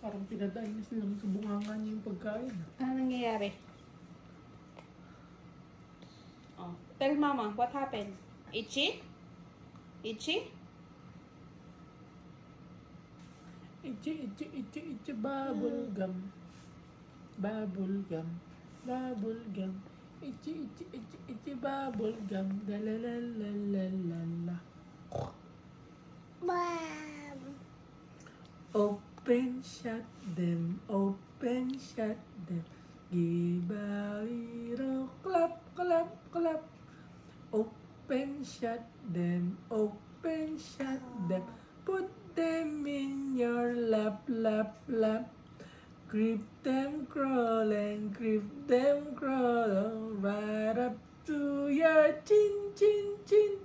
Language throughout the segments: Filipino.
Parang pinadaan niya silang sa bunganga niya yung pagkain. Ano nangyayari? Oh, tell mama, what happened? Itchy? Itchy? Itchy, bubble gum. Bubble gum. Bubble gum. Itchy, bubble gum. La la la la la la la. Mom. Open, shut them. Open, shut them. Give a little clap, clap, clap. Open, shut them. Open, shut them. Put them in your lap, lap, lap. Creep them crawling, creep them crawling right up to your chin, chin, chin.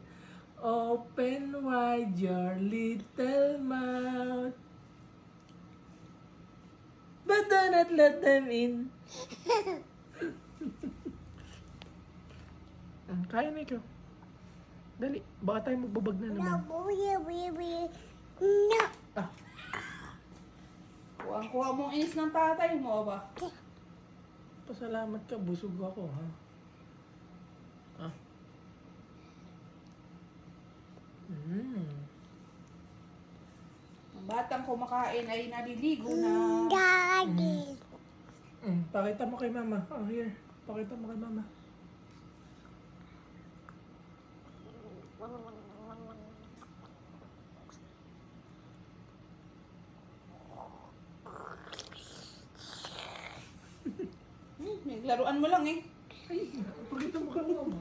Open wide your little mouth. But do not let them in. Kaya na ikaw. Dali, baka tayo magbabag na No, naman. no. Ah, Kuha mong inis ng tatay mo ba? pasalamat ka, busog ako, ha? Ah. Ang batang kumakain ay naliligo na. Daddy. Pakita mo kay mama. Oh, here. Pakita mo kay mama. Naglaruan mo lang eh. Ay, pakita mo kay mama.